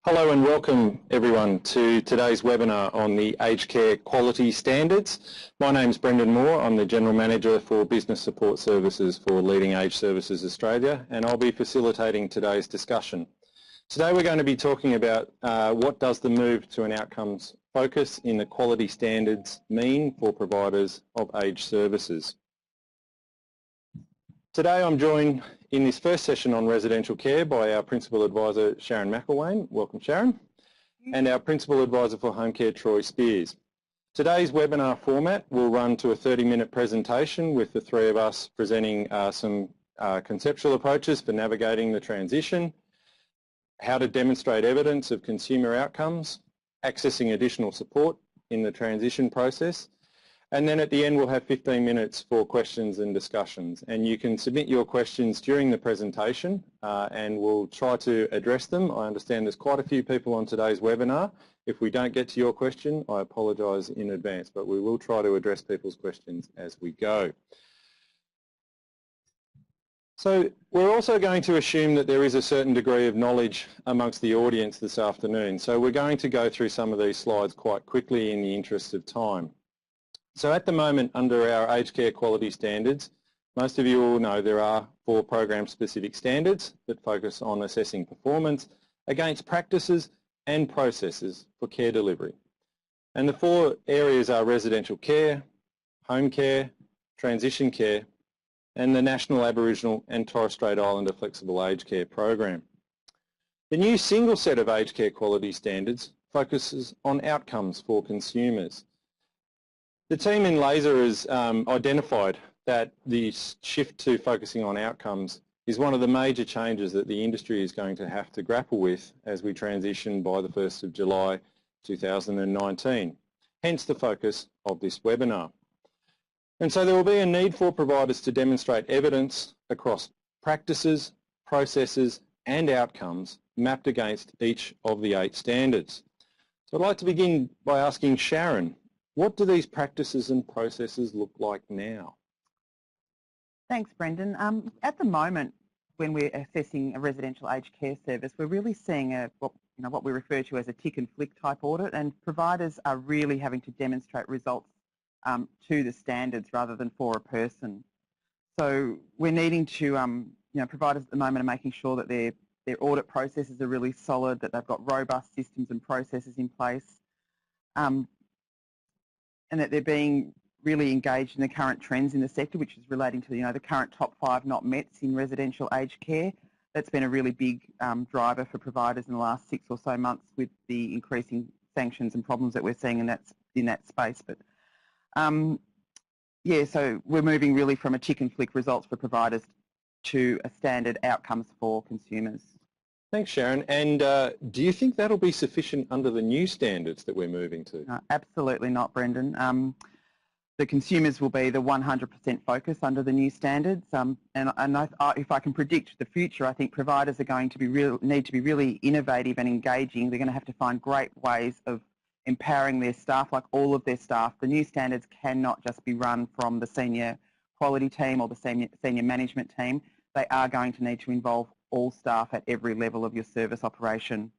Hello and welcome everyone to today's webinar on the aged care quality standards. My name is Brendan Moore. I'm the General Manager for Business Support Services for Leading Age Services Australia, and I'll be facilitating today's discussion. Today we're going to be talking about what does the move to an outcomes focus in the quality standards mean for providers of aged services. Today I'm joined in this first session on residential care by our Principal Advisor Sharon McElwain. Welcome Sharon. And our Principal Advisor for Home Care Troy Spears. Today's webinar format will run to a 30-minute presentation with the three of us presenting some conceptual approaches for navigating the transition, how to demonstrate evidence of consumer outcomes, accessing additional support in the transition process, and then at the end we'll have 15 minutes for questions and discussions. And you can submit your questions during the presentation and we'll try to address them. I understand there's quite a few people on today's webinar. If we don't get to your question, I apologise in advance, but we will try to address people's questions as we go. So we're also going to assume that there is a certain degree of knowledge amongst the audience this afternoon. So we're going to go through some of these slides quite quickly in the interest of time. So at the moment, under our aged care quality standards, most of you will know there are 4 program-specific standards that focus on assessing performance against practices and processes for care delivery. And the 4 areas are residential care, home care, transition care, and the National Aboriginal and Torres Strait Islander Flexible Aged Care Program. The new single set of aged care quality standards focuses on outcomes for consumers. The team in LASER has identified that the shift to focusing on outcomes is one of the major changes that the industry is going to have to grapple with as we transition by the 1st of July 2019, hence the focus of this webinar. And so there will be a need for providers to demonstrate evidence across practices, processes and outcomes mapped against each of the 8 standards. So I'd like to begin by asking Sharon, what do these practices and processes look like now? Thanks, Brendan. At the moment, when we're assessing a residential aged care service, we're really seeing what we refer to as a tick and flick type audit, and providers are really having to demonstrate results to the standards rather than for a person. So we're needing to, providers at the moment are making sure that their audit processes are really solid, that they've got robust systems and processes in place, and that they're being really engaged in the current trends in the sector, which is relating to the current top 5 not mets in residential aged care. That's been a really big driver for providers in the last 6 or so months with the increasing sanctions and problems that we're seeing in that space. But yeah, so we're moving really from a tick and flick results for providers to a standard outcomes for consumers. Thanks, Sharon. And do you think that'll be sufficient under the new standards that we're moving to? No, absolutely not, Brendan. The consumers will be the 100% focus under the new standards. And if I can predict the future, I think providers are going to need to be really innovative and engaging. They're going to have to find great ways of empowering their staff, like all of their staff. The new standards cannot just be run from the senior quality team or the senior management team. They are going to need to involve all staff at every level of your service operation.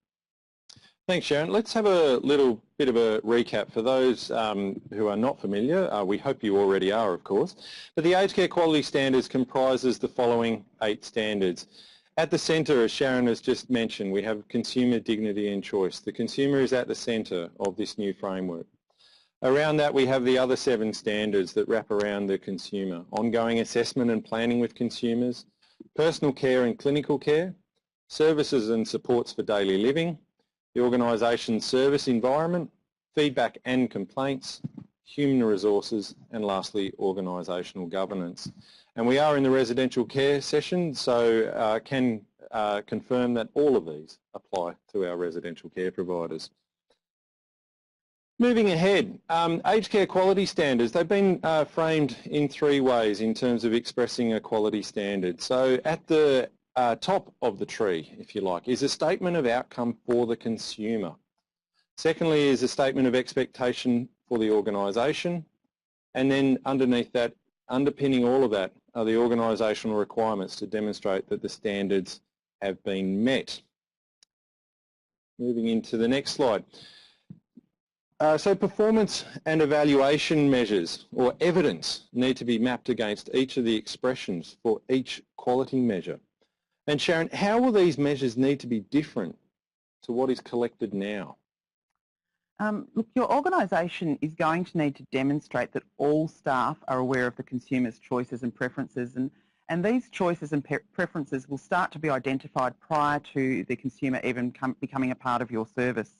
Thanks, Sharon. Let's have a little bit of a recap for those who are not familiar. We hope you already are, of course. But the aged care quality standards comprises the following 8 standards. At the centre, as Sharon has just mentioned, we have consumer dignity and choice. The consumer is at the centre of this new framework. Around that, we have the other 7 standards that wrap around the consumer: ongoing assessment and planning with consumers, personal care and clinical care, services and supports for daily living, the organisation's service environment, feedback and complaints, human resources, and lastly, organisational governance. And we are in the residential care session, so can confirm that all of these apply to our residential care providers. Moving ahead, aged care quality standards, they've been framed in 3 ways in terms of expressing a quality standard. So at the top of the tree, if you like, is a statement of outcome for the consumer. Secondly is a statement of expectation for the organisation, and then underneath that, underpinning all of that, are the organisational requirements to demonstrate that the standards have been met. Moving into the next slide. So performance and evaluation measures or evidence need to be mapped against each of the expressions for each quality measure. And Sharon, how will these measures need to be different to what is collected now? Look, your organisation is going to need to demonstrate that all staff are aware of the consumer's choices and preferences, and these choices and preferences will start to be identified prior to the consumer even becoming a part of your service.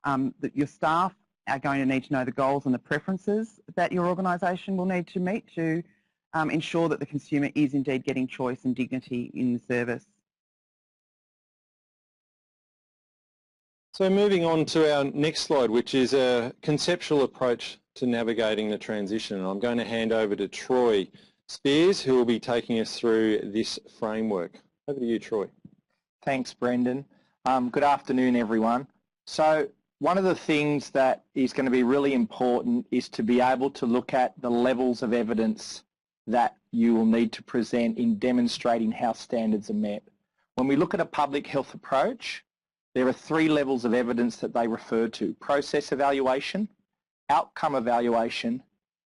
That your staff are going to need to know the goals and the preferences that your organisation will need to meet to ensure that the consumer is indeed getting choice and dignity in the service. So moving on to our next slide, which is a conceptual approach to navigating the transition. I'm going to hand over to Troy Spears, who will be taking us through this framework. Over to you, Troy. Thanks, Brendan. Good afternoon, everyone. So one of the things that is going to be really important is to be able to look at the levels of evidence that you will need to present in demonstrating how standards are met. When we look at a public health approach, there are 3 levels of evidence that they refer to: process evaluation, outcome evaluation,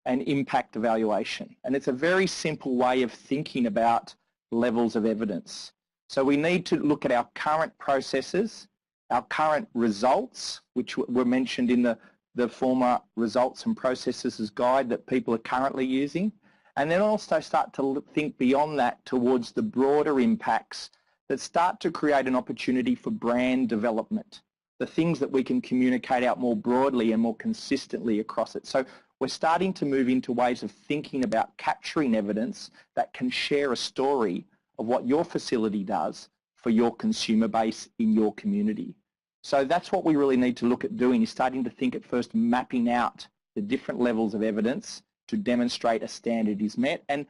and impact evaluation. And it's a very simple way of thinking about levels of evidence. So we need to look at our current processes, our current results, which were mentioned in the former results and processes guide that people are currently using, and then also start to think beyond that towards the broader impacts that start to create an opportunity for brand development, the things that we can communicate out more broadly and more consistently across it. So we're starting to move into ways of thinking about capturing evidence that can share a story of what your facility does for your consumer base in your community. So that's what we really need to look at doing, is starting to think at first mapping out the different levels of evidence to demonstrate a standard is met. And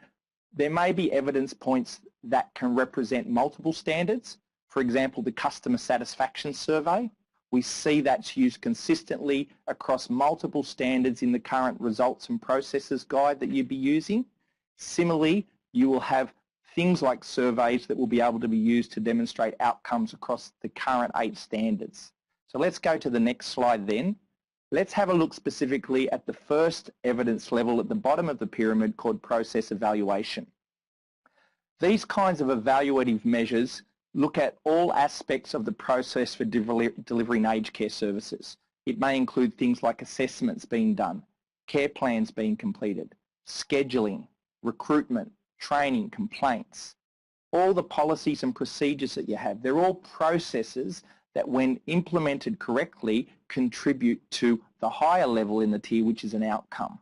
there may be evidence points that can represent multiple standards. For example, the customer satisfaction survey. We see that's used consistently across multiple standards in the current results and processes guide that you'd be using. Similarly, you will have things like surveys that will be able to be used to demonstrate outcomes across the current 8 standards. So let's go to the next slide then. Let's have a look specifically at the first evidence level at the bottom of the pyramid called process evaluation. These kinds of evaluative measures look at all aspects of the process for delivering aged care services. It may include things like assessments being done, care plans being completed, scheduling, recruitment, training, complaints, all the policies and procedures that you have. They're all processes that, when implemented correctly, contribute to the higher level in the tier, which is an outcome.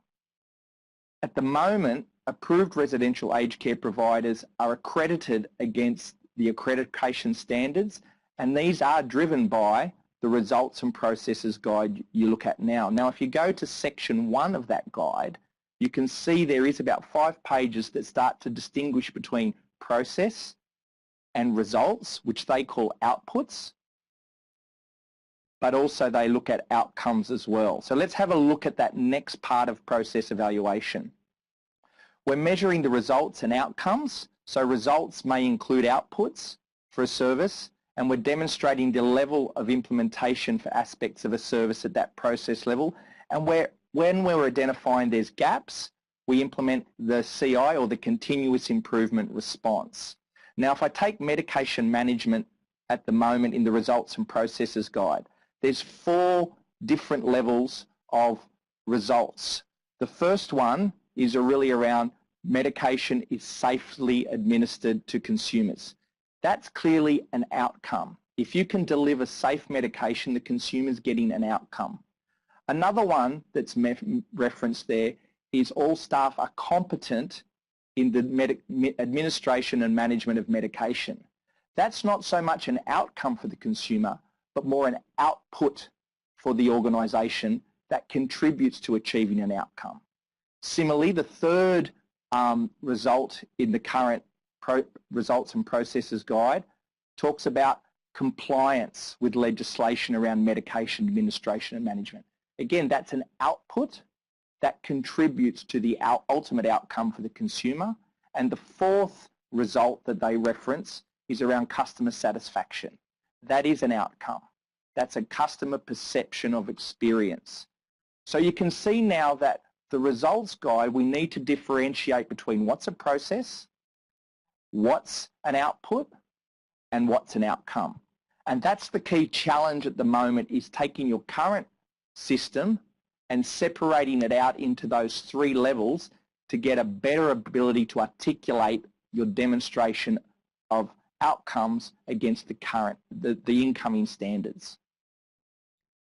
At the moment, approved residential aged care providers are accredited against the accreditation standards, and these are driven by the results and processes guide you look at now. Now, if you go to section 1 of that guide, you can see there is about 5 pages that start to distinguish between process and results, which they call outputs, but also they look at outcomes as well. So let's have a look at that next part of process evaluation. We're measuring the results and outcomes. So results may include outputs for a service, and we're demonstrating the level of implementation for aspects of a service at that process level. And when we're identifying there's gaps, we implement the CI, or the continuous improvement response. Now, if I take medication management at the moment in the results and processes guide, there's 4 different levels of results. The first one is really around medication is safely administered to consumers. That's clearly an outcome. If you can deliver safe medication, the consumer's getting an outcome. Another one that's referenced there is all staff are competent in the administration and management of medication. That's not so much an outcome for the consumer, but more an output for the organisation that contributes to achieving an outcome. Similarly, the third result in the current results and processes guide talks about compliance with legislation around medication administration and management. Again, that's an output that contributes to the ultimate outcome for the consumer. And the fourth result that they reference is around customer satisfaction. That is an outcome. That's a customer perception of experience. So you can see now that the results guide, we need to differentiate between what's a process, what's an output, and what's an outcome. And that's the key challenge at the moment, is taking your current system and separating it out into those three levels to get a better ability to articulate your demonstration of outcomes against the incoming standards.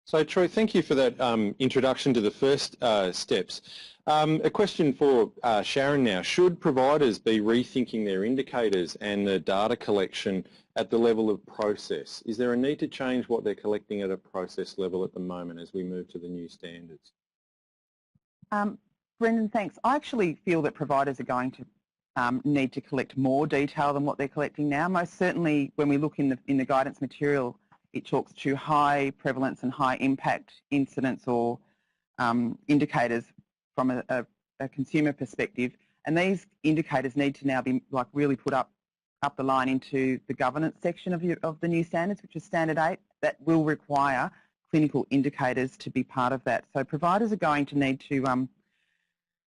So Troy, thank you for that introduction to the first steps. A question for Sharon now. Should providers be rethinking their indicators and the data collection at the level of process? Is there a need to change what they're collecting at a process level at the moment as we move to the new standards? Brendan, thanks. I actually feel that providers are going to need to collect more detail than what they're collecting now. Most certainly when we look in the guidance material, it talks to high prevalence and high impact incidents or indicators from a consumer perspective, and these indicators need to now be really put up the line into the governance section of the new standards, which is Standard 8. That will require clinical indicators to be part of that. So providers are going to need to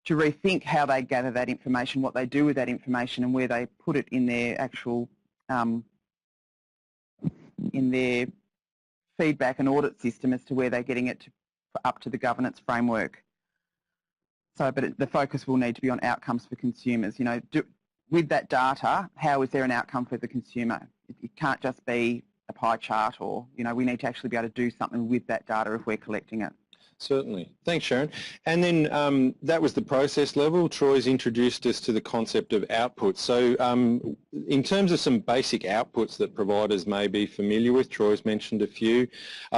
rethink how they gather that information, what they do with that information, and where they put it in their actual in their feedback and audit system as to where they're getting it up to the governance framework. So, but the focus will need to be on outcomes for consumers. You know, with that data, how is there an outcome for the consumer? It can't just be a pie chart, or, you know, we need to actually be able to do something with that data if we're collecting it. Certainly. Thanks, Sharon. And then that was the process level. Troy's introduced us to the concept of outputs. So in terms of some basic outputs that providers may be familiar with, Troy's mentioned a few.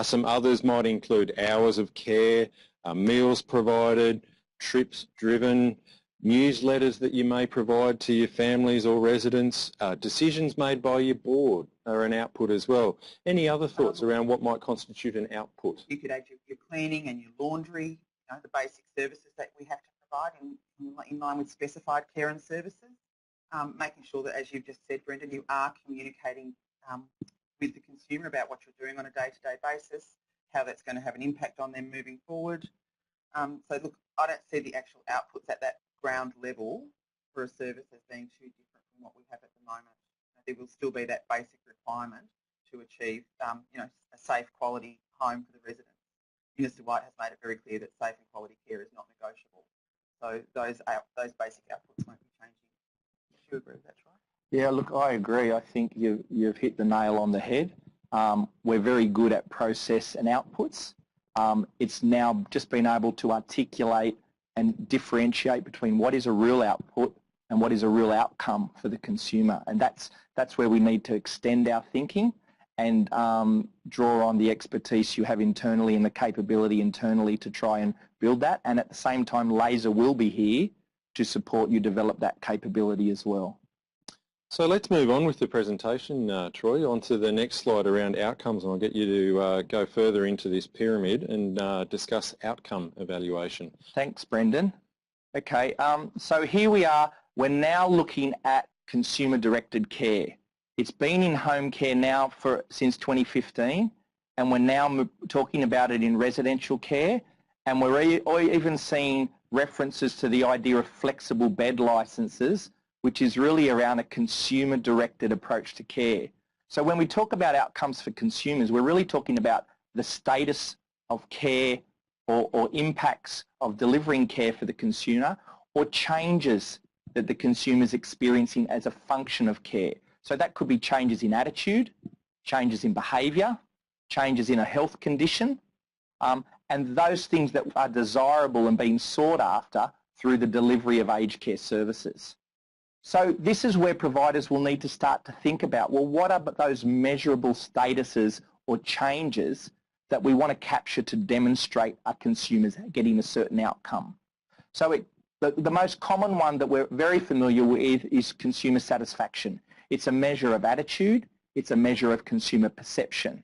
Some others might include hours of care, meals provided, trips driven, newsletters that you may provide to your families or residents, decisions made by your board are an output as well. Any other thoughts around what might constitute an output? You could add your cleaning and your laundry, you know, the basic services that we have to provide in line with specified care and services. Making sure that, as you've just said, Brendan, you are communicating with the consumer about what you're doing on a day-to-day basis, how that's going to have an impact on them moving forward. So look, I don't see the actual outputs at that ground level for a service as being too different from what we have at the moment. There will still be that basic requirement to achieve, you know, a safe, quality home for the residents. Minister White has made it very clear that safe and quality care is not negotiable. So those basic outputs won't be changing. Do you agree with that, Troy? Yeah, look, I agree. I think you've hit the nail on the head. We're very good at process and outputs. It's now just being able to articulate and differentiate between what is a real output and what is a real outcome for the consumer. And that's where we need to extend our thinking and draw on the expertise you have internally and the capability internally to try and build that. And at the same time, Laser will be here to support you develop that capability as well. So let's move on with the presentation, Troy, onto the next slide around outcomes, and I'll get you to go further into this pyramid and discuss outcome evaluation. Thanks, Brendan. Okay, so here we are. We're now looking at consumer-directed care. It's been in home care now since 2015, and we're now talking about it in residential care, and we're even seeing references to the idea of flexible bed licenses, which is really around a consumer-directed approach to care. So when we talk about outcomes for consumers, we're really talking about the status of care or impacts of delivering care for the consumer, or changes that the consumer is experiencing as a function of care. So that could be changes in attitude, changes in behaviour, changes in a health condition, and those things that are desirable and being sought after through the delivery of aged care services. So this is where providers will need to start to think about, well, what are those measurable statuses or changes that we want to capture to demonstrate our consumers getting a certain outcome? So the most common one that we're very familiar with is consumer satisfaction. It's a measure of attitude. It's a measure of consumer perception.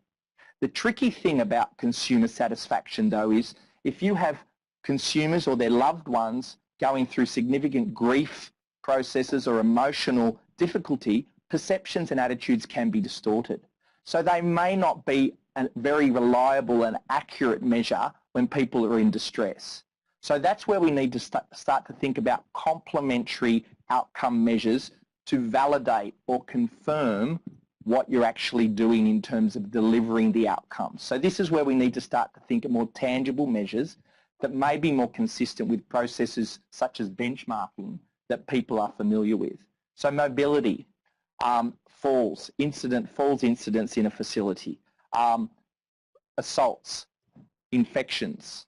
The tricky thing about consumer satisfaction, though, is if you have consumers or their loved ones going through significant grief processes or emotional difficulty, perceptions and attitudes can be distorted. So they may not be a very reliable and accurate measure when people are in distress. So that's where we need to start to think about complementary outcome measures to validate or confirm what you're actually doing in terms of delivering the outcomes. So this is where we need to start to think of more tangible measures that may be more consistent with processes such as benchmarking that people are familiar with. So mobility, falls incidents in a facility, assaults, infections,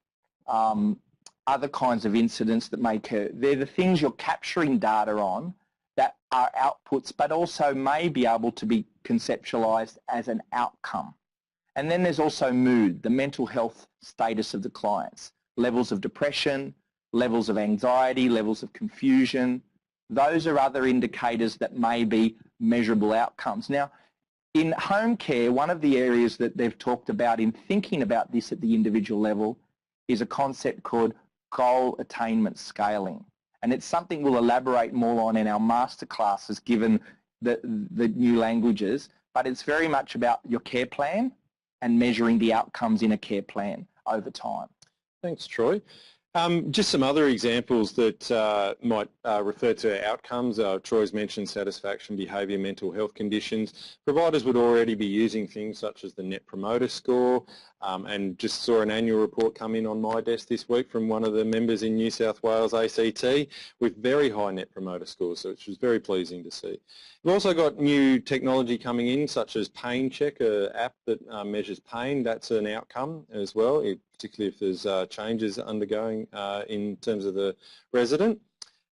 other kinds of incidents that may occur. They're the things you're capturing data on that are outputs, but also may be able to be conceptualized as an outcome. And then there's also mood, the mental health status of the clients, levels of depression, levels of anxiety, levels of confusion. Those are other indicators that may be measurable outcomes. Now, in home care, one of the areas that they've talked about in thinking about this at the individual level is a concept called goal attainment scaling. And it's something we'll elaborate more on in our master classes given the new languages, but it's very much about your care plan and measuring the outcomes in a care plan over time. Thanks, Troy. Just some other examples that might refer to outcomes. Troy's mentioned satisfaction, behaviour, mental health conditions. Providers would already be using things such as the Net Promoter Score, and just saw an annual report come in on my desk this week from one of the members in New South Wales ACT with very high Net Promoter Scores, which was very pleasing to see. We've also got new technology coming in such as Pain Check, an app that measures pain. That's an outcome as well, particularly if there's changes undergoing in terms of the resident.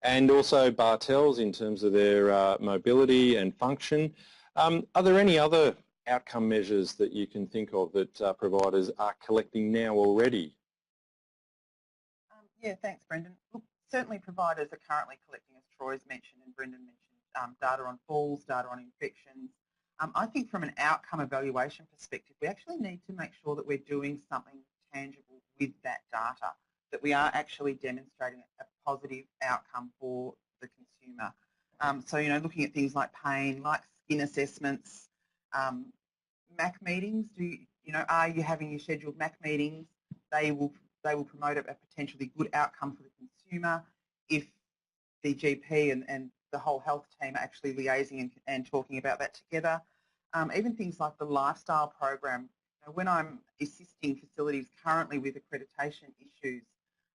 And also Bartels in terms of their mobility and function. Are there any other outcome measures that you can think of that providers are collecting now already? Yeah, thanks, Brendan. Look, certainly providers are currently collecting, as Troy's mentioned and Brendan mentioned, data on falls, data on infections. I think from an outcome evaluation perspective, we actually need to make sure that we're doing something tangible with that data, that we are actually demonstrating a positive outcome for the consumer. So, you know, looking at things like pain, like skin assessments, MAC meetings. Are you having your scheduled MAC meetings? They will promote a potentially good outcome for the consumer if the GP and the whole health team are actually liaising and talking about that together. Even things like the lifestyle program. When I'm assisting facilities currently with accreditation issues,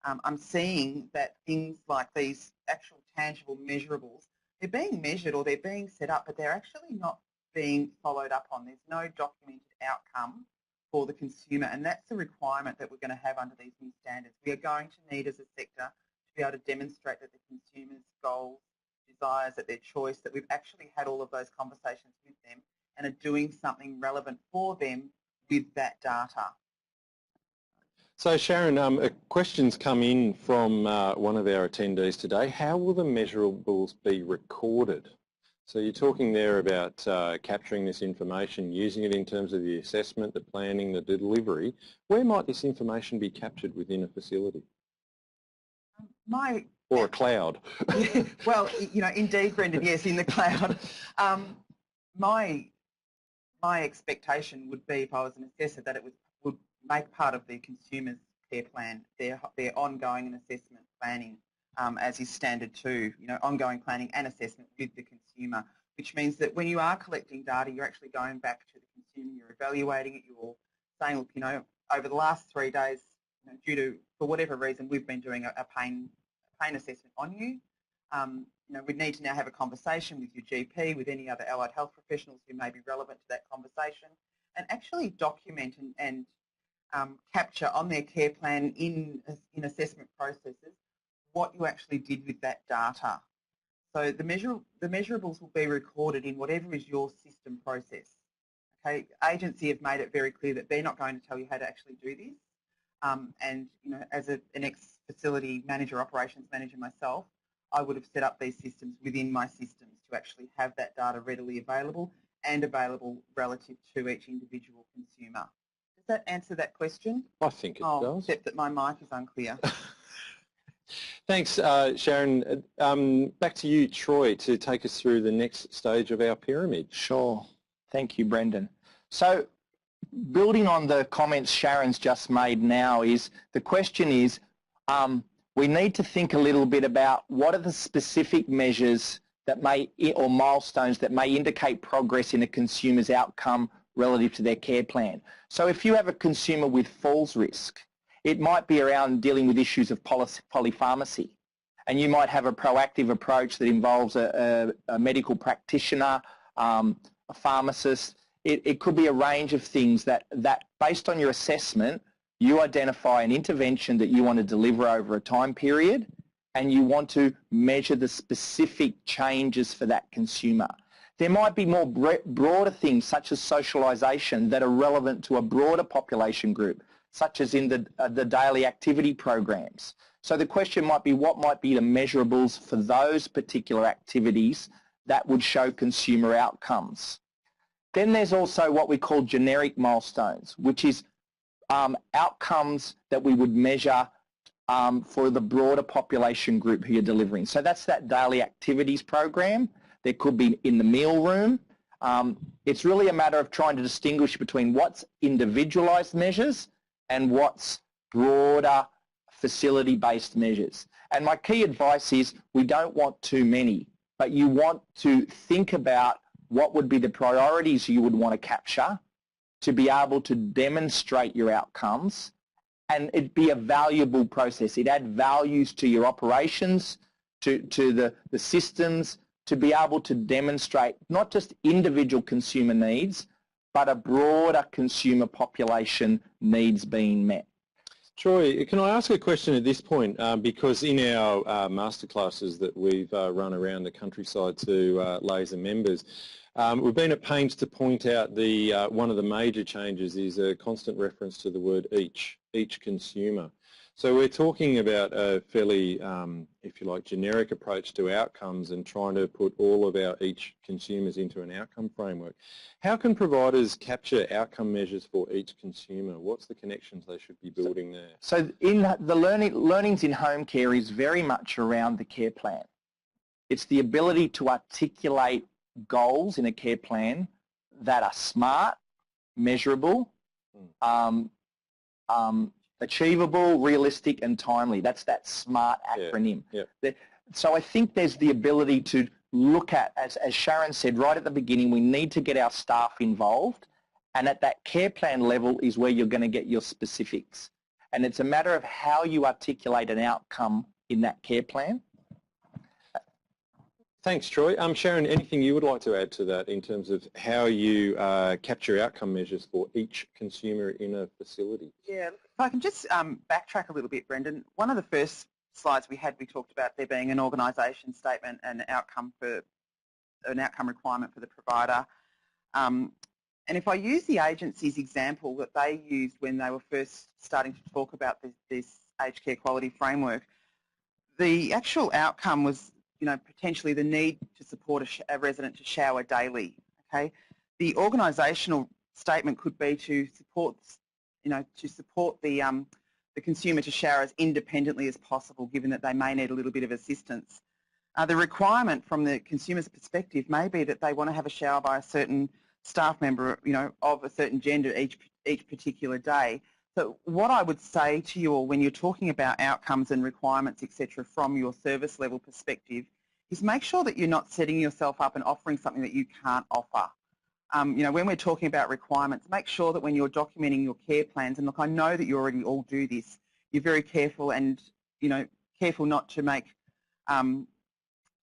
I'm seeing that things like these actual tangible measurables, they're being measured or they're being set up, but they're actually not being followed up on. There's no documented outcome for the consumer, and that's the requirement that we're going to have under these new standards. We are going to need as a sector to be able to demonstrate that the consumer's goals, desires, that their choice, that we've actually had all of those conversations with them and are doing something relevant for them with that data. So Sharon, a question's come in from one of our attendees today. How will the measurables be recorded? So you're talking there about capturing this information, using it in terms of the assessment, the planning, the delivery. Where might this information be captured within a facility? Or a cloud? Well, indeed, Brendan, yes, in the cloud. My expectation would be, if I was an assessor, that it would make part of the consumer's care plan, their ongoing and assessment planning, as is standard 2, ongoing planning and assessment with the consumer, which means that when you are collecting data, you're actually going back to the consumer, you're evaluating it, you're saying, look, over the last 3 days, for whatever reason, we've been doing a pain assessment on you. We need to now have a conversation with your GP, with any other allied health professionals who may be relevant to that conversation, and actually document and capture on their care plan in assessment processes what you actually did with that data. So the measurables will be recorded in whatever is your system process. Okay, agency have made it very clear that they're not going to tell you how to actually do this. And as an ex-facility manager, operations manager myself, I would have set up these systems within my systems to actually have that data readily available and available relative to each individual consumer. Does that answer that question? I think it does. Except that my mic is unclear. Thanks, Sharon. Back to you, Troy, to take us through the next stage of our pyramid. Sure. Thank you, Brendan. So building on the comments Sharon's just made now, is the question is, we need to think a little bit about what are the specific measures that may, or milestones that may indicate progress in a consumer's outcome relative to their care plan. So if you have a consumer with falls risk, it might be around dealing with issues of polypharmacy, and you might have a proactive approach that involves a medical practitioner, a pharmacist. It could be a range of things that based on your assessment, you identify an intervention that you want to deliver over a time period, and you want to measure the specific changes for that consumer. There might be more broader things such as socialisation that are relevant to a broader population group, such as in the daily activity programs. So the question might be, what might be the measurables for those particular activities that would show consumer outcomes? Then there's also what we call generic milestones, which is outcomes that we would measure for the broader population group who you're delivering. So that's that daily activities program. There could be in the meal room. It's really a matter of trying to distinguish between what's individualised measures and what's broader facility-based measures. And my key advice is we don't want too many, but you want to think about what would be the priorities you would want to capture to be able to demonstrate your outcomes, and it'd be a valuable process. It add values to your operations, to the systems, to be able to demonstrate not just individual consumer needs, but a broader consumer population needs being met. Troy, can I ask a question at this point? Because in our masterclasses that we've run around the countryside to laser members, we've been at pains to point out one of the major changes is a constant reference to the word each consumer. So we're talking about a fairly, if you like, generic approach to outcomes and trying to put all of our each consumers into an outcome framework. How can providers capture outcome measures for each consumer? What's the connections they should be building there? So in the learnings in home care is very much around the care plan. It's the ability to articulate goals in a care plan that are smart, measurable, achievable, realistic and timely. That's that SMART acronym. Yeah. So I think there's the ability to look at, as Sharon said right at the beginning, we need to get our staff involved, and at that care plan level is where you're going to get your specifics. And it's a matter of how you articulate an outcome in that care plan. Thanks, Troy. Sharon, anything you would like to add to that in terms of how you capture outcome measures for each consumer in a facility? Yeah, if I can just backtrack a little bit, Brendan. One of the first slides we talked about there being an organisation statement and an outcome requirement for the provider. And if I use the agency's example that they used when they were first starting to talk about this aged care quality framework, the actual outcome was, potentially the need to support a resident to shower daily. Okay, the organisational statement could be to support, the consumer to shower as independently as possible, given that they may need a little bit of assistance. The requirement from the consumer's perspective may be that they want to have a shower by a certain staff member, of a certain gender each particular day. So what I would say to you all when you're talking about outcomes and requirements, etc., from your service level perspective, is make sure that you're not setting yourself up and offering something that you can't offer. When we're talking about requirements, make sure that when you're documenting your care plans, and look, I know that you already all do this, you're very careful and, careful not to make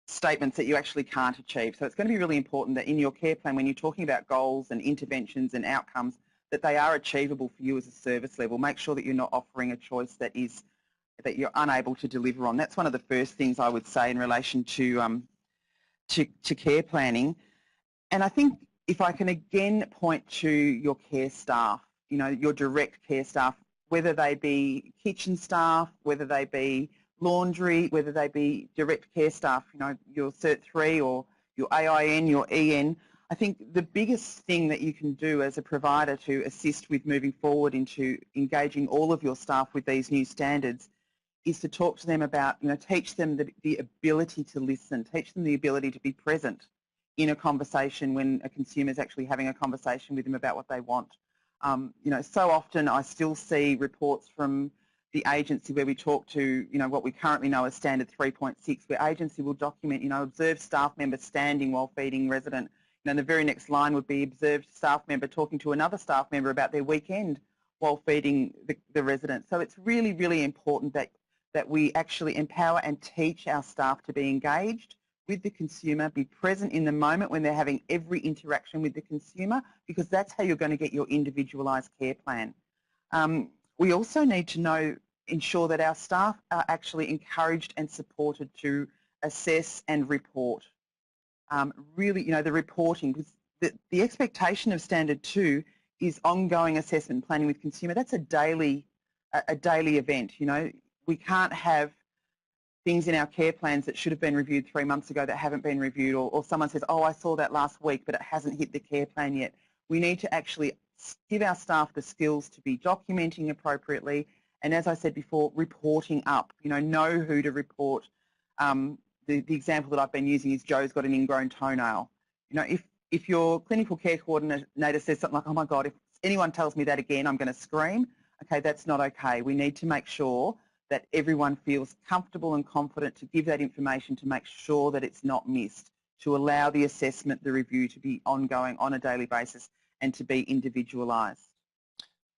statements that you actually can't achieve. So it's going to be really important that in your care plan, when you're talking about goals and interventions and outcomes, that they are achievable for you as a service level. Make sure that you're not offering a choice that you're unable to deliver on. That's one of the first things I would say in relation to care planning. And I think if I can again point to your care staff, your direct care staff, whether they be kitchen staff, whether they be laundry, whether they be direct care staff, your Cert 3 or your AIN, your EN, I think the biggest thing that you can do as a provider to assist with moving forward into engaging all of your staff with these new standards is to talk to them about, teach them the ability to listen, teach them the ability to be present in a conversation when a consumer is actually having a conversation with them about what they want. You know, so often I still see reports from the agency where we talk to, you know, what we currently know as standard 3.6, where agency will document, you know, observed staff member standing while feeding resident. You know, the very next line would be observed staff member talking to another staff member about their weekend while feeding the resident. So it's really, really important that we actually empower and teach our staff to be engaged with the consumer, be present in the moment when they're having every interaction with the consumer, because that's how you're going to get your individualised care plan. We also need to ensure that our staff are actually encouraged and supported to assess and report. Really, you know, the reporting, because the expectation of Standard 2 is ongoing assessment planning with consumer. That's a daily event. You know, we can't have things in our care plans that should have been reviewed 3 months ago that haven't been reviewed, or someone says, oh, I saw that last week, but it hasn't hit the care plan yet. We need to actually give our staff the skills to be documenting appropriately, and as I said before, reporting up. You know who to report. The example that I've been using is Joe's got an ingrown toenail. You know, if your clinical care coordinator says something like, oh my God, if anyone tells me that again, I'm going to scream, okay, that's not okay. We need to make sure that everyone feels comfortable and confident to give that information to make sure that it's not missed, to allow the assessment, the review to be ongoing on a daily basis and to be individualised.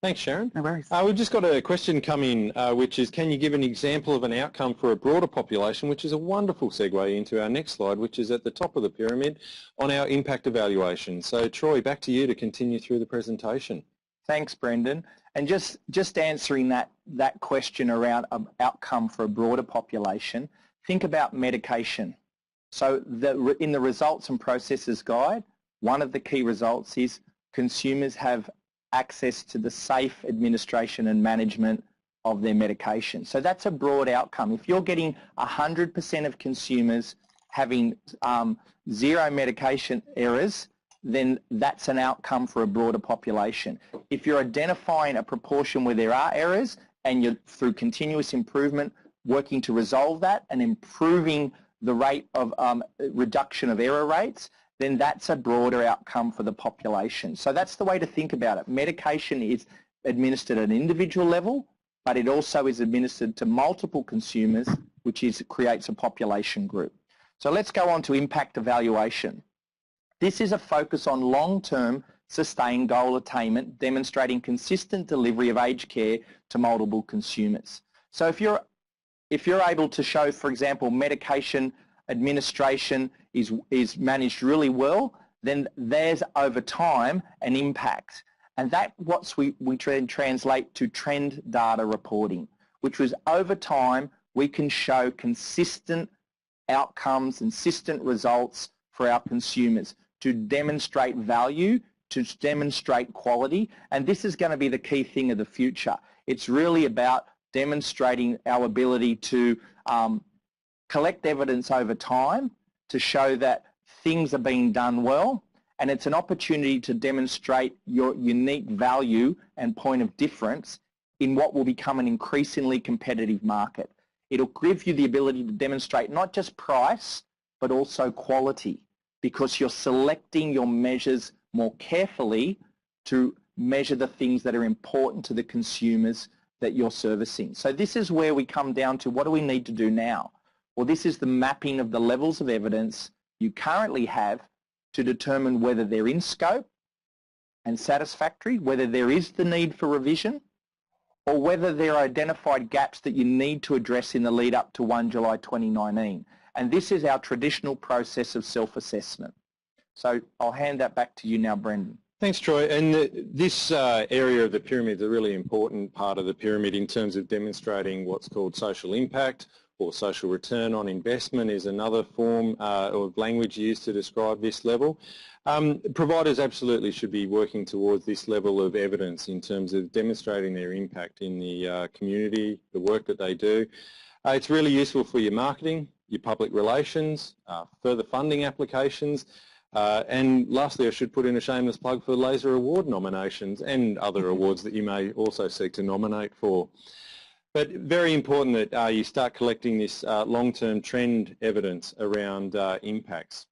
Thanks, Sharon. No worries. We've just got a question come in, which is, can you give an example of an outcome for a broader population, which is a wonderful segue into our next slide, which is at the top of the pyramid on our impact evaluation. So, Troy, back to you to continue through the presentation. Thanks, Brendan. And just answering that question around an outcome for a broader population, think about medication. So in the results and processes guide, one of the key results is consumers have access to the safe administration and management of their medication. So that's a broad outcome. If you're getting 100% of consumers having zero medication errors, then that's an outcome for a broader population. If you're identifying a proportion where there are errors and you're, through continuous improvement, working to resolve that and improving the rate of reduction of error rates, then that's a broader outcome for the population. So that's the way to think about it. Medication is administered at an individual level, but it also is administered to multiple consumers, which creates a population group. So let's go on to impact evaluation. This is a focus on long-term sustained goal attainment, demonstrating consistent delivery of aged care to multiple consumers. So if you're able to show, for example, medication administration is managed really well, then there's over time an impact. And that what we translate to trend data reporting, which was over time we can show consistent outcomes and consistent results for our consumers to demonstrate value, to demonstrate quality, and this is going to be the key thing of the future. It's really about demonstrating our ability to collect evidence over time to show that things are being done well, and it's an opportunity to demonstrate your unique value and point of difference in what will become an increasingly competitive market. It'll give you the ability to demonstrate not just price, but also quality, because you're selecting your measures more carefully to measure the things that are important to the consumers that you're servicing. So this is where we come down to, what do we need to do now? Well, this is the mapping of the levels of evidence you currently have to determine whether they're in scope and satisfactory, whether there is the need for revision, or whether there are identified gaps that you need to address in the lead up to 1 July 2019. And this is our traditional process of self-assessment. So I'll hand that back to you now, Brendan. Thanks, Troy. And this area of the pyramid is a really important part of the pyramid in terms of demonstrating what's called social impact, or social return on investment is another form of language used to describe this level. Providers absolutely should be working towards this level of evidence in terms of demonstrating their impact in the community, the work that they do. It's really useful for your marketing, your public relations, further funding applications, and lastly I should put in a shameless plug for Laser Award nominations and other awards that you may also seek to nominate for. But very important that you start collecting this long-term trend evidence around impacts.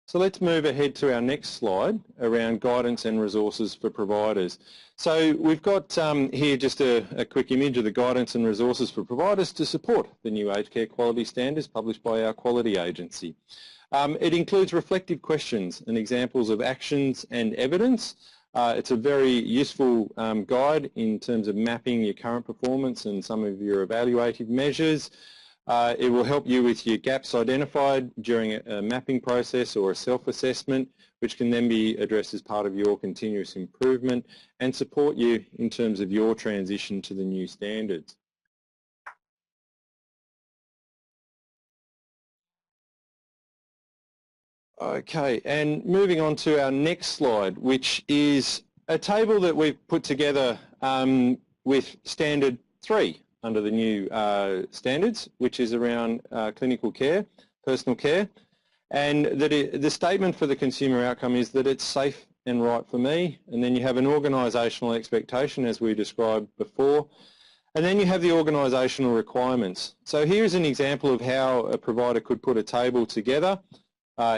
So let's move ahead to our next slide around guidance and resources for providers. So we've got here just a quick image of the guidance and resources for providers to support the new aged care quality standards published by our quality agency. It includes reflective questions and examples of actions and evidence. It's a very useful guide in terms of mapping your current performance and some of your evaluative measures. It will help you with your gaps identified during a mapping process or a self-assessment, which can then be addressed as part of your continuous improvement and support you in terms of your transition to the new standards. Okay, and moving on to our next slide, which is a table that we've put together with Standard 3 under the new standards, which is around clinical care, personal care, and that the statement for the consumer outcome is that it's safe and right for me, and then you have an organisational expectation as we described before, and then you have the organisational requirements. So here's an example of how a provider could put a table together,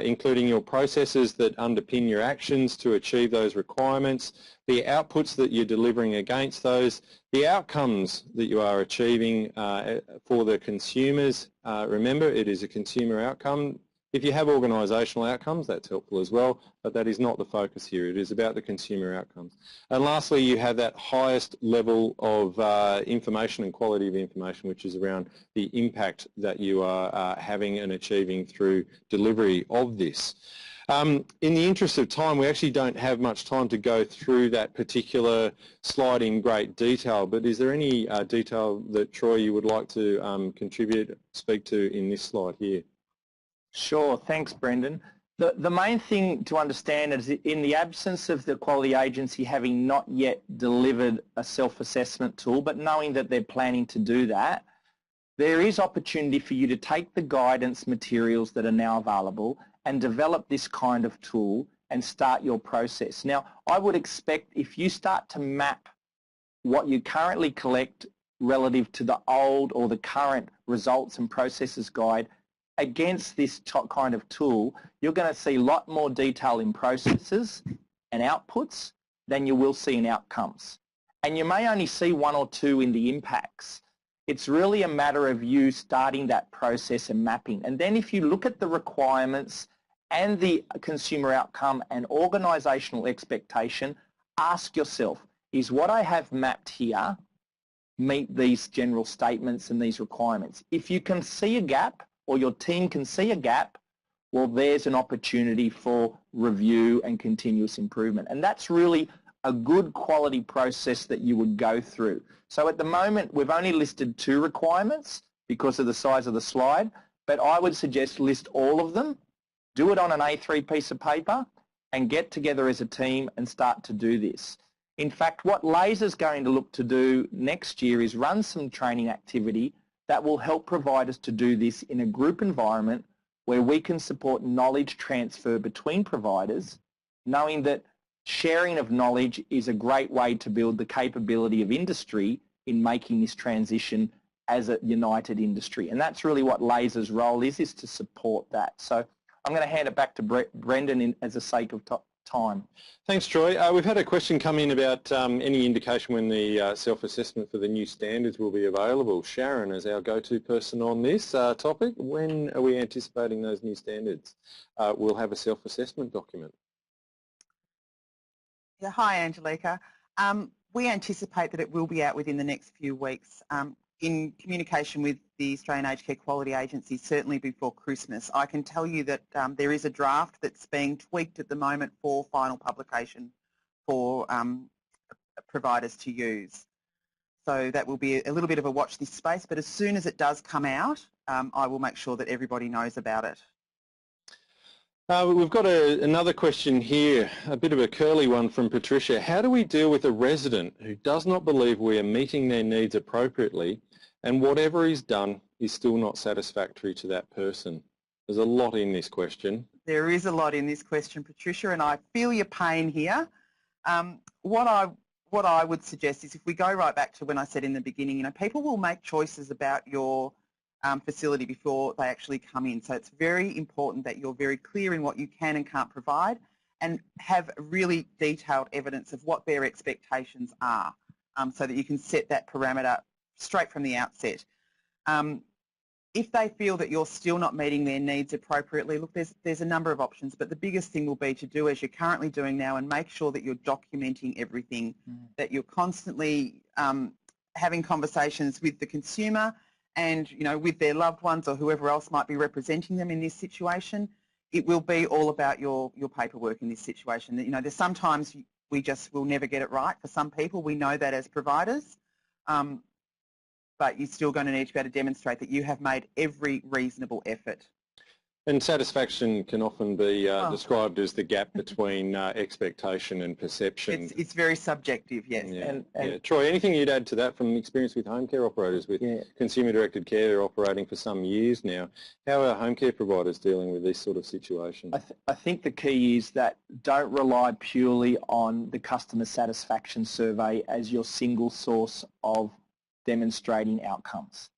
including your processes that underpin your actions to achieve those requirements, the outputs that you're delivering against those, the outcomes that you are achieving for the consumers. Remember, it is a consumer outcome. If you have organisational outcomes, that's helpful as well, but that is not the focus here. It is about the consumer outcomes. And lastly, you have that highest level of information and quality of information, which is around the impact that you are having and achieving through delivery of this. In the interest of time, we actually don't have much time to go through that particular slide in great detail, but is there any detail that, Troy, you would like to speak to in this slide here? Sure, thanks Brendan. The main thing to understand is in the absence of the quality agency having not yet delivered a self-assessment tool, but knowing that they're planning to do that, there is opportunity for you to take the guidance materials that are now available and develop this kind of tool and start your process. Now, I would expect if you start to map what you currently collect relative to the old or the current results and processes guide against this kind of tool, you're going to see a lot more detail in processes and outputs than you will see in outcomes. And you may only see one or two in the impacts. It's really a matter of you starting that process and mapping. And then if you look at the requirements and the consumer outcome and organisational expectation, ask yourself, is what I have mapped here meet these general statements and these requirements? If you can see a gap, or your team can see a gap, well, there's an opportunity for review and continuous improvement. And that's really a good quality process that you would go through. So at the moment, we've only listed 2 requirements because of the size of the slide, but I would suggest list all of them, do it on an A3 piece of paper, and get together as a team and start to do this. In fact, what Laser's going to look to do next year is run some training activity that will help providers to do this in a group environment where we can support knowledge transfer between providers, knowing that sharing of knowledge is a great way to build the capability of industry in making this transition as a united industry. And that's really what Laser's role is to support that. So I'm going to hand it back to Brendan as a sake of time. Thanks, Troy. We've had a question come in about any indication when the self-assessment for the new standards will be available. Sharon, as our go-to person on this topic, when are we anticipating those new standards? We'll have a self-assessment document. Yeah, hi, Angelica. We anticipate that it will be out within the next few weeks. In communication with the Australian Aged Care Quality Agency, certainly before Christmas. I can tell you that there is a draft that's being tweaked at the moment for final publication for providers to use. So that will be a little bit of a watch this space, but as soon as it does come out, I will make sure that everybody knows about it. We've got another question here, a bit of a curly one from Patricia. How do we deal with a resident who does not believe we are meeting their needs appropriately and whatever is done is still not satisfactory to that person? There's a lot in this question. There is a lot in this question, Patricia, and I feel your pain here. What I would suggest is if we go right back to when I said in the beginning, people will make choices about your facility before they actually come in. So it's very important that you're very clear in what you can and can't provide and have really detailed evidence of what their expectations are, so that you can set that parameter straight from the outset. If they feel that you're still not meeting their needs appropriately, look, there's a number of options, but the biggest thing will be to do as you're currently doing now and make sure that you're documenting everything, that you're constantly having conversations with the consumer and, you know, with their loved ones or whoever else might be representing them in this situation. It will be all about your paperwork in this situation. You know, there's sometimes we just will never get it right for some people. We know that as providers. But you're still going to need to be able to demonstrate that you have made every reasonable effort. And satisfaction can often be described as the gap between expectation and perception. It's very subjective, yes. Yeah. Troy, anything you'd add to that from experience with home care operators, with consumer-directed care operating for some years now? How are home care providers dealing with this sort of situation? I think the key is that don't rely purely on the customer satisfaction survey as your single source of demonstrating outcomes.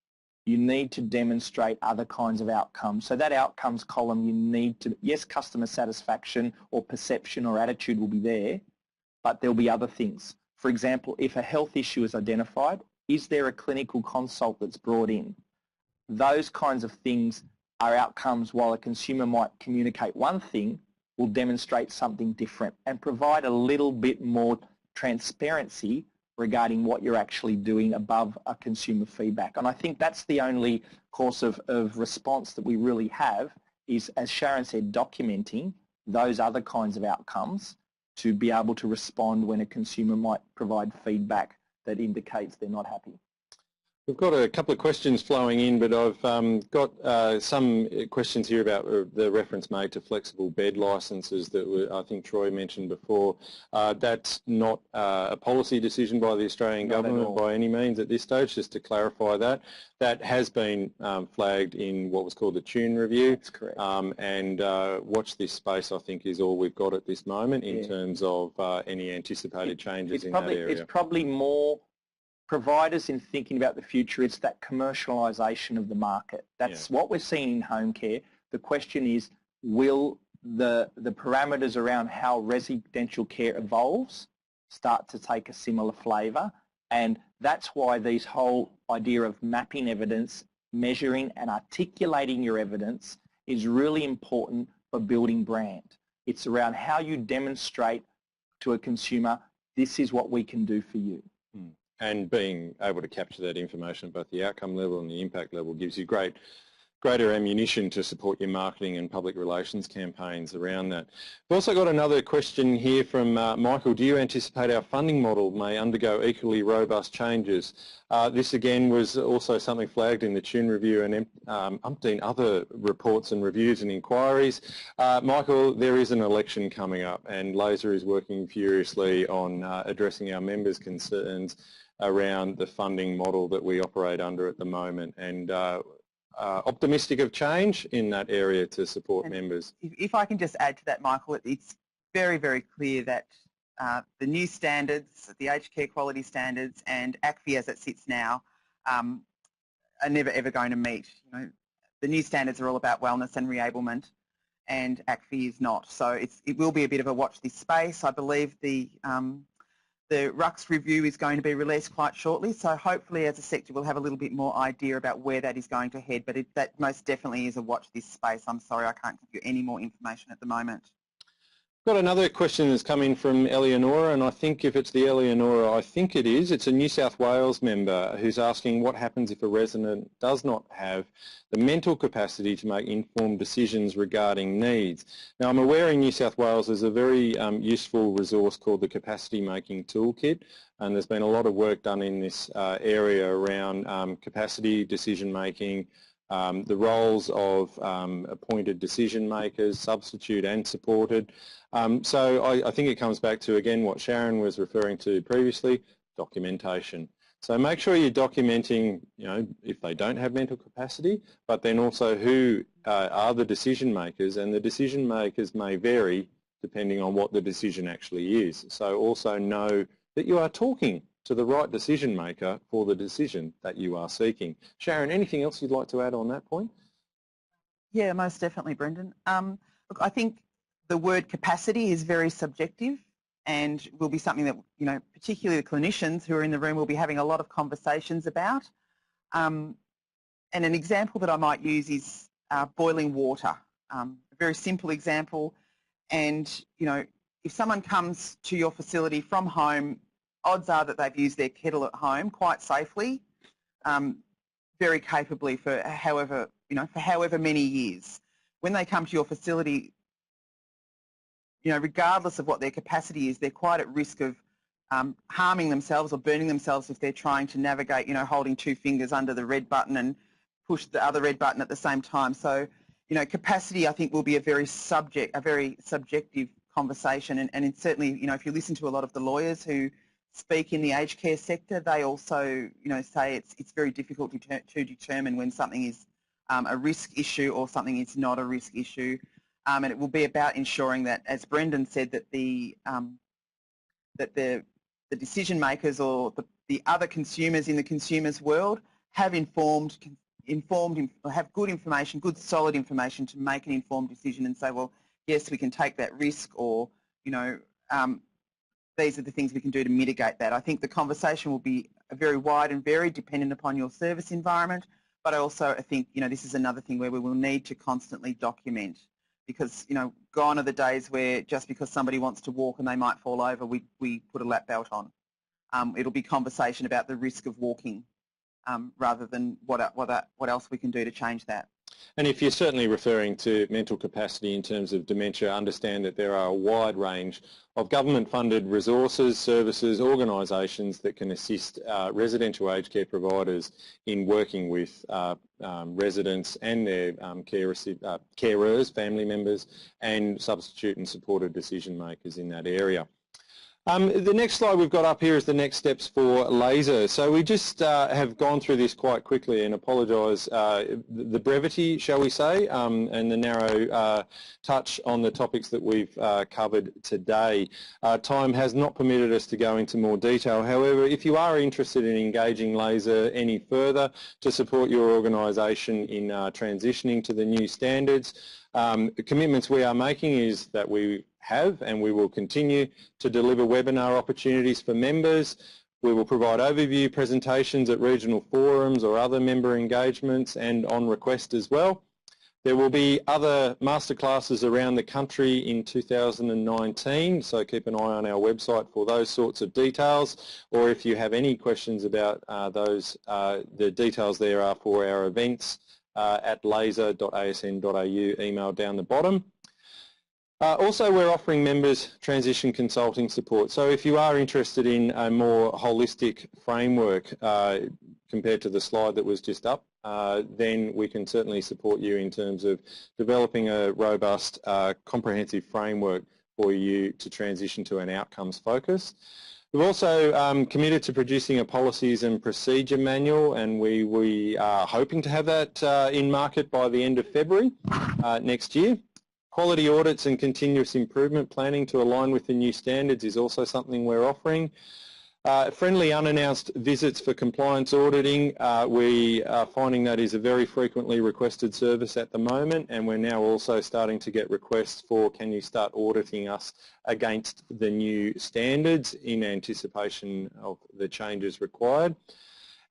You need to demonstrate other kinds of outcomes. So that outcomes column, you need to, yes, customer satisfaction or perception or attitude will be there, but there'll be other things. For example, if a health issue is identified, is there a clinical consult that's brought in? Those kinds of things are outcomes. While a consumer might communicate one thing, will demonstrate something different and provide a little bit more transparency regarding what you're actually doing above a consumer feedback. And I think that's the only course of response that we really have is, as Sharon said, documenting those other kinds of outcomes to be able to respond when a consumer might provide feedback that indicates they're not happy. We've got a couple of questions flowing in, but I've got some questions here about the reference made to flexible bed licences that I think Troy mentioned before. That's not a policy decision by the Australian government by any means at this stage, just to clarify that. That has been flagged in what was called the Tune Review. That's correct. And watch this space, I think, is all we've got at this moment in terms of any anticipated changes in that area. It's probably more providers in thinking about the future, it's that commercialisation of the market. That's what we're seeing in home care. The question is, will the parameters around how residential care evolves start to take a similar flavour? And that's why this whole idea of mapping evidence, measuring and articulating your evidence is really important for building brand. It's around how you demonstrate to a consumer, this is what we can do for you. And being able to capture that information at both the outcome level and the impact level gives you greater ammunition to support your marketing and public relations campaigns around that. We've also got another question here from Michael. Do you anticipate our funding model may undergo equally robust changes? This again was also something flagged in the Tune Review and umpteen other reports and reviews and inquiries. Michael, there is an election coming up and Laser is working furiously on addressing our members' concerns around the funding model that we operate under at the moment, and optimistic of change in that area to support members. If I can just add to that, Michael, it's very, very clear that the new standards, the aged care quality standards and ACFI as it sits now are never ever going to meet. You know, the new standards are all about wellness and reablement and ACFI is not. So it will be a bit of a watch this space. I believe the RUX review is going to be released quite shortly, so hopefully as a sector we'll have a little bit more idea about where that is going to head, but that most definitely is a watch this space. I'm sorry I can't give you any more information at the moment. Got another question that's come in from Eleonora, and I think if it's the Eleonora, I think it is. It's a New South Wales member who's asking what happens if a resident does not have the mental capacity to make informed decisions regarding needs. Now, I'm aware in New South Wales there's a very useful resource called the Capacity Making Toolkit, and there's been a lot of work done in this area around capacity decision making, the roles of appointed decision makers, substitute and supported. So I think it comes back to, again, what Sharon was referring to previously, documentation. So make sure you're documenting, you know, if they don't have mental capacity, but then also who are the decision makers, and the decision makers may vary depending on what the decision actually is. So also know that you are talking to the right decision maker for the decision that you are seeking. Sharon, anything else you'd like to add on that point? Yeah, most definitely, Brendan. Look, I think the word capacity is very subjective and will be something that, you know, particularly the clinicians who are in the room will be having a lot of conversations about. And an example that I might use is boiling water. A very simple example. And, you know, if someone comes to your facility from home, odds are that they've used their kettle at home quite safely, very capably for however many years. When they come to your facility, you know, regardless of what their capacity is, they're quite at risk of harming themselves or burning themselves if they're trying to navigate, you know, holding two fingers under the red button and push the other red button at the same time. So, you know, capacity, I think, will be a very subjective conversation, and it's certainly, you know, if you listen to a lot of the lawyers who speak in the aged care sector, they also, you know, say it's very difficult to determine when something is a risk issue or something is not a risk issue, and it will be about ensuring that, as Brendan said, that the decision makers or the other consumers in the consumers world have have good information, good solid information to make an informed decision and say, well, yes, we can take that risk, or, you know, these are the things we can do to mitigate that. I think the conversation will be very wide and very dependent upon your service environment, but I think, you know, this is another thing where we will need to constantly document, because, you know, gone are the days where just because somebody wants to walk and they might fall over, we put a lap belt on. It'll be conversation about the risk of walking rather than what else we can do to change that. And if you're certainly referring to mental capacity in terms of dementia, understand that there are a wide range of government-funded resources, services, organisations that can assist residential aged care providers in working with residents and their carers, family members, and substitute and supported decision makers in that area. The next slide we've got up here is the next steps for laser. So we just have gone through this quite quickly, and apologise the brevity, shall we say, and the narrow touch on the topics that we've covered today. Time has not permitted us to go into more detail. However, if you are interested in engaging laser any further to support your organisation in transitioning to the new standards, the commitments we are making is that we have and we will continue to deliver webinar opportunities for members. We will provide overview presentations at regional forums or other member engagements and on request as well. There will be other masterclasses around the country in 2019, so keep an eye on our website for those sorts of details, or if you have any questions about those, the details there are for our events at laser.asn.au, email down the bottom. Also, we're offering members transition consulting support. So if you are interested in a more holistic framework compared to the slide that was just up, then we can certainly support you in terms of developing a robust, comprehensive framework for you to transition to an outcomes focus. We've also committed to producing a policies and procedure manual, and we are hoping to have that in market by the end of February next year. Quality audits and continuous improvement planning to align with the new standards is also something we're offering. Friendly unannounced visits for compliance auditing, we are finding that is a very frequently requested service at the moment, and we're now also starting to get requests for, can you start auditing us against the new standards in anticipation of the changes required.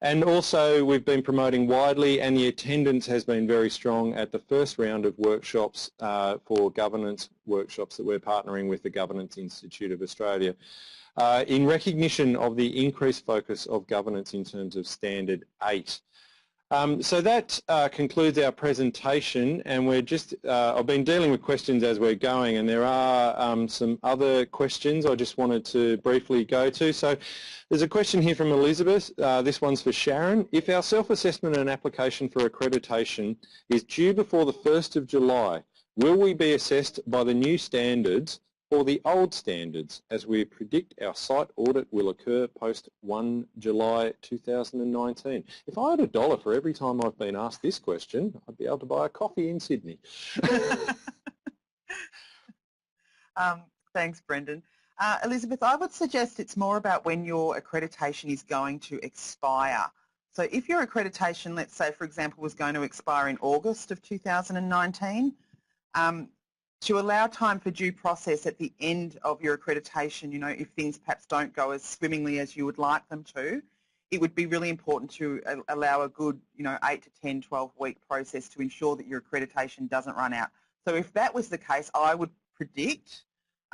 And also we've been promoting widely, and the attendance has been very strong at the first round of workshops for governance workshops that we're partnering with the Governance Institute of Australia in recognition of the increased focus of governance in terms of Standard 8. So that concludes our presentation, and we're just, I've been dealing with questions as we're going, and there are some other questions I just wanted to briefly go to. So there's a question here from Elizabeth. This one's for Sharon. If our self-assessment and application for accreditation is due before the 1st of July, will we be assessed by the new standards or the old standards, as we predict our site audit will occur post 1 July 2019? If I had $1 for every time I've been asked this question, I'd be able to buy a coffee in Sydney. Thanks, Brendan. Elizabeth, I would suggest it's more about when your accreditation is going to expire. So if your accreditation, let's say, for example, was going to expire in August of 2019, to allow time for due process at the end of your accreditation, you know, if things perhaps don't go as swimmingly as you would like them to, it would be really important to allow a good, you know, 8 to 10, 12-week process to ensure that your accreditation doesn't run out. So if that was the case, I would predict,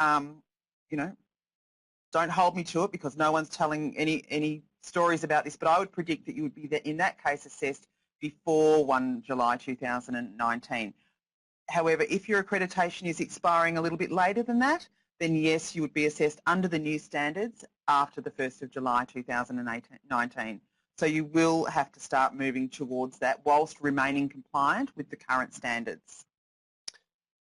you know, don't hold me to it because no one's telling any stories about this, but I would predict that you would be, in that case, assessed before 1 July 2019. However, if your accreditation is expiring a little bit later than that, then yes, you would be assessed under the new standards after the 1st of July 2019. So you will have to start moving towards that whilst remaining compliant with the current standards.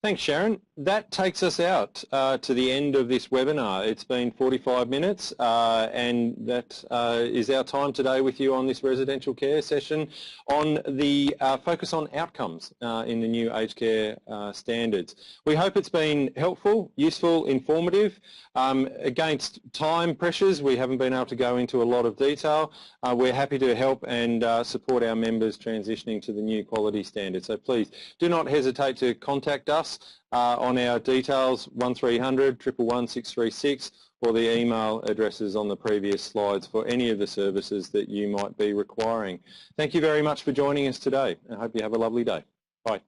Thanks, Sharon. That takes us out to the end of this webinar. It's been 45 minutes and that is our time today with you on this residential care session on the focus on outcomes in the new aged care standards. We hope it's been helpful, useful, informative. Against time pressures, we haven't been able to go into a lot of detail. We're happy to help and support our members transitioning to the new quality standards. So please do not hesitate to contact us on our details 1300 111 636 or the email addresses on the previous slides for any of the services that you might be requiring. Thank you very much for joining us today. I hope you have a lovely day. Bye.